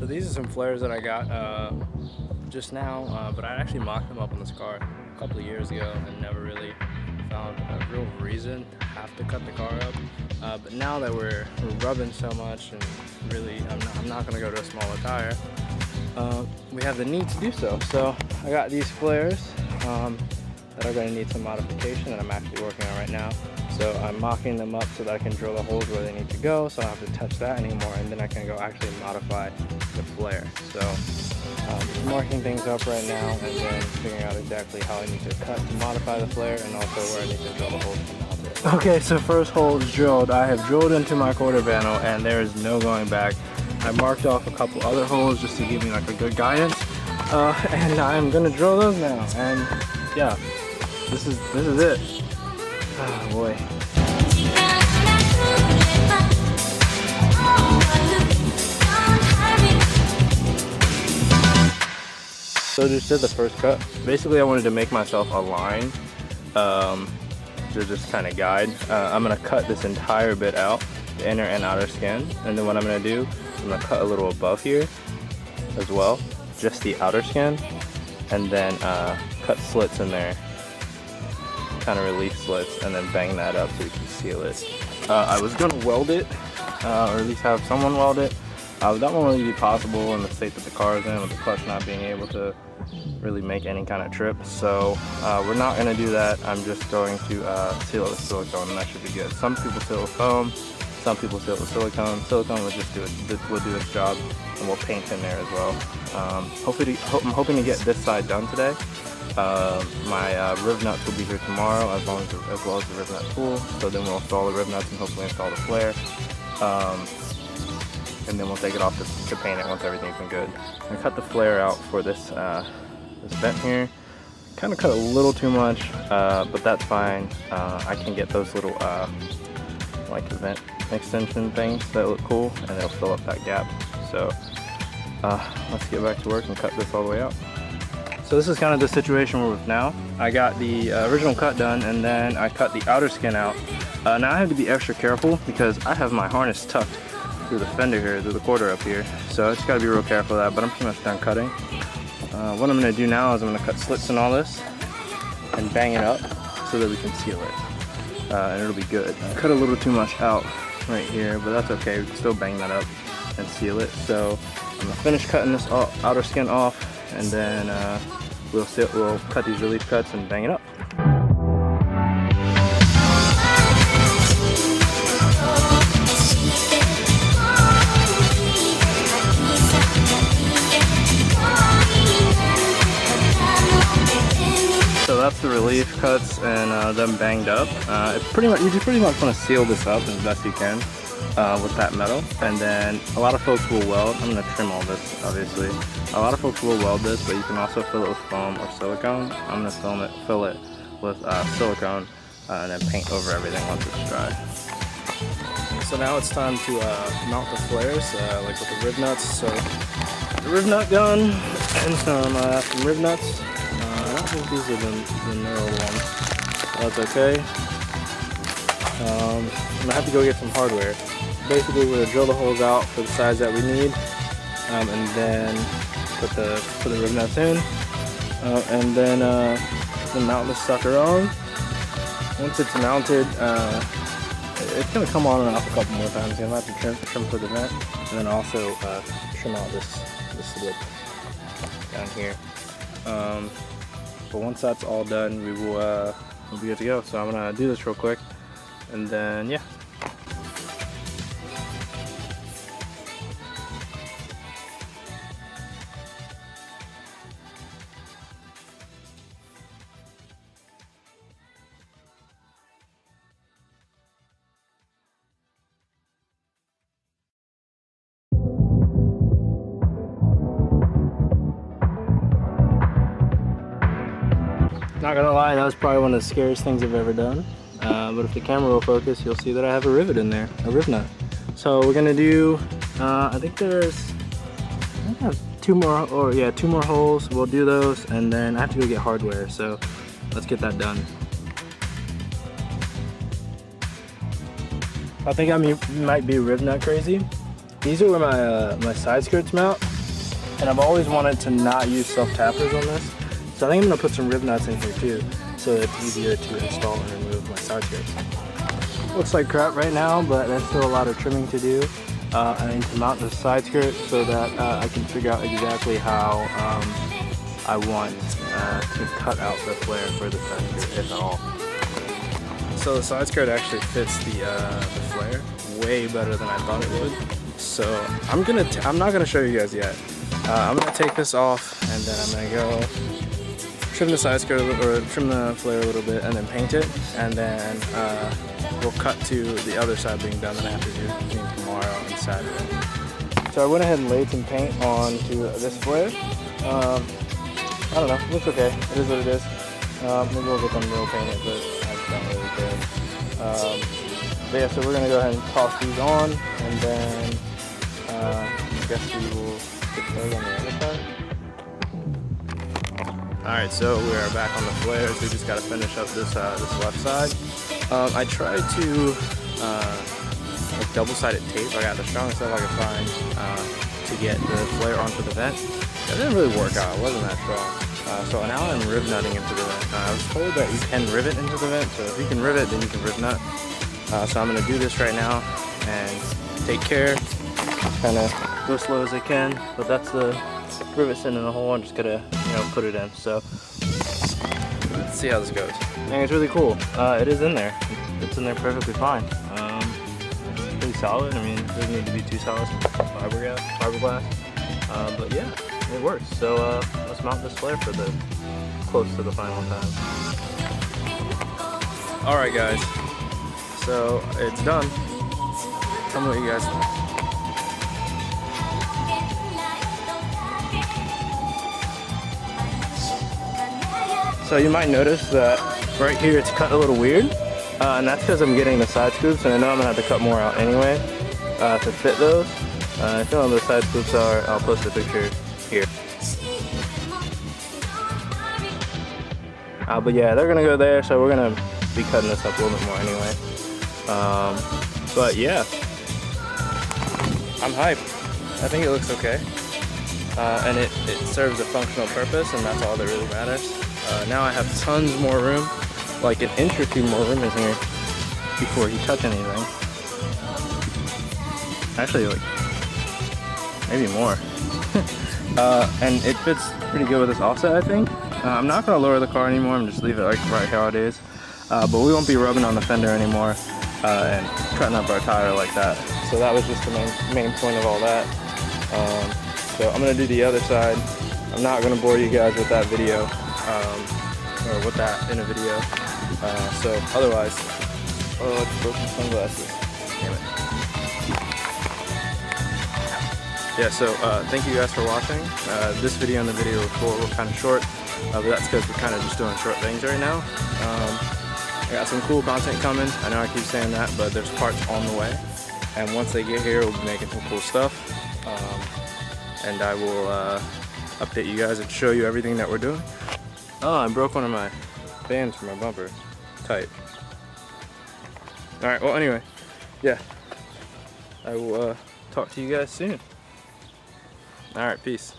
So these are some flares that I got just now, but I actually mocked them up on this car a couple of years ago and never really found a real reason to have to cut the car up. But now that we're rubbing so much and really I'm not going to go to a smaller tire, we have the need to do so. So I got these flares that are going to need some modification that I'm actually working on right now. So I'm mocking them up so that I can drill the holes where they need to go, so I don't have to touch that anymore, and then I can go actually modify the flare. So just marking things up right now and then figuring out exactly how I need to cut to modify the flare and also where I need to drill the holes to mount it. Okay, so first hole is drilled. I have drilled into my quarter panel and there is no going back. I marked off a couple other holes just to give me like a good guidance, and I'm gonna drill those now. And yeah, this is it. Oh boy. So just did the first cut. Basically I wanted to make myself a line to just kind of guide. I'm gonna cut this entire bit out, the inner and outer skin, and then what I'm gonna do, I'm gonna cut a little above here as well, just the outer skin, and then cut slits in there, kind of relief slits, and then bang that up so we can seal it. I was gonna weld it, or at least have someone weld it. That won't really be possible in the state that the car is in, with the clutch not being able to really make any kind of trip. So we're not gonna do that. I'm just going to seal it with silicone, and that should be good. Some people seal it with foam, some people seal it with silicone. Silicone will just do its job, and we'll paint in there as well. I'm hoping to get this side done today. My riv nuts will be here tomorrow, as well as the riv nut tool. So then we'll install the riv nuts and hopefully install the flare. And then we'll take it off to paint it once everything's been good. I cut the flare out for this this vent here. Kind of cut a little too much, but that's fine. I can get those little like vent extension things that look cool, and it'll fill up that gap. So let's get back to work and cut this all the way out. So this is kind of the situation we're with now. I got the original cut done, and then I cut the outer skin out. Now I have to be extra careful because I have my harness tucked through the fender here, through the quarter up here. So I just gotta be real careful of that, but I'm pretty much done cutting. What I'm gonna do now is I'm gonna cut slits in all this and bang it up so that we can seal it. And it'll be good. I cut a little too much out right here, but that's okay. We can still bang that up and seal it. So I'm gonna finish cutting this outer skin off, and then we'll cut these relief cuts and bang it up. So that's the relief cuts and them banged up. You just pretty much want to seal this up as best you can with that metal, and then a lot of folks will weld. I'm going to trim all this, obviously. A lot of folks will weld this, but you can also fill it with foam or silicone. I'm going to fill it with silicone and then paint over everything once it's dry. So now it's time to mount the flares, like with the rib nuts. So the rib nut gun and some rib nuts. I don't think these are the narrow ones. That's okay. I'm gonna have to go get some hardware. Basically, we're gonna drill the holes out for the size that we need, and then put the rib nuts in, and then mount this sucker on. Once it's mounted, it's gonna come on and off a couple more times. I'm gonna have to trim for the vent, and then also trim out this lip down here. But once that's all done, we'll be good to go. So I'm gonna do this real quick, and then yeah. Not gonna lie, that was probably one of the scariest things I've ever done. But if the camera will focus, you'll see that I have a rivet in there, a riv nut. So we're gonna do, I have two more holes. We'll do those, and then I have to go get hardware. So let's get that done. I think I might be riv nut crazy. These are where my side skirts mount, and I've always wanted to not use self-tappers on this. So I think I'm gonna put some rib nuts in here too, so it's easier to install and remove my side skirts. Looks like crap right now, but there's still a lot of trimming to do. I need to mount the side skirt so that I can figure out exactly how I want to cut out the flare for the side skirt, if at all. So the side skirt actually fits the flare way better than I thought it would. So I'm not gonna show you guys yet. I'm gonna take this off and then I'm gonna go trim the side skirt or trim the flare a little bit and then paint it, and then we'll cut to the other side being done that I have to do between tomorrow and Saturday. So I went ahead and laid some paint onto this flare. I don't know, it looks okay. It is what it is. Maybe we'll get them real painted, but I don't really care. But yeah, so we're gonna go ahead and toss these on, and then I guess we will get started on the other side. Alright, so we are back on the flares. We just gotta finish up this left side. I tried to like double-sided tape. I got the strongest stuff I could find to get the flare onto the vent. That didn't really work out. It wasn't that strong. So now I'm rib nutting into the vent. I was told that you can rivet into the vent, so if you can rivet, then you can rib nut. So I'm gonna do this right now and take care. Kind of go slow as I can, but that's the rivets in the hole. I'm just gonna, put it in. So let's see how this goes. I think it's really cool. It is in there. It's in there perfectly fine. It's pretty solid. I mean, it doesn't need to be too solid. Fiberglass. But yeah, it works. So let's mount this flare for the close to the final time. All right, guys. So it's done. Tell me what you guys think. So you might notice that right here it's cut a little weird, and that's because I'm getting the side scoops, and I know I'm gonna have to cut more out anyway to fit those. If you don't know what the side scoops are, I'll post a picture here. But yeah, they're gonna go there, so we're gonna be cutting this up a little bit more anyway. But yeah, I'm hyped. I think it looks okay, and it serves a functional purpose, and that's all that really matters. Now I have tons more room, like an inch or two more room in here before you touch anything. Actually, like maybe more. And it fits pretty good with this offset, I think. I'm not gonna lower the car anymore. I'm just leave it like right how it is. But we won't be rubbing on the fender anymore and cutting up our tire like that. So that was just the main point of all that. So I'm gonna do the other side. I'm not gonna bore you guys with that video. Or with that in a video. So otherwise, oh, I just broke my sunglasses. Damn it. Yeah, so thank you guys for watching. This video and the video before were kind of short, but that's because we're kind of just doing short things right now. I got some cool content coming. I know I keep saying that, but there's parts on the way. And once they get here, we'll be making some cool stuff. And I will update you guys and show you everything that we're doing. Oh, I broke one of my bands for my bumper. Tight. Alright, well anyway, yeah. I will talk to you guys soon. Alright, peace.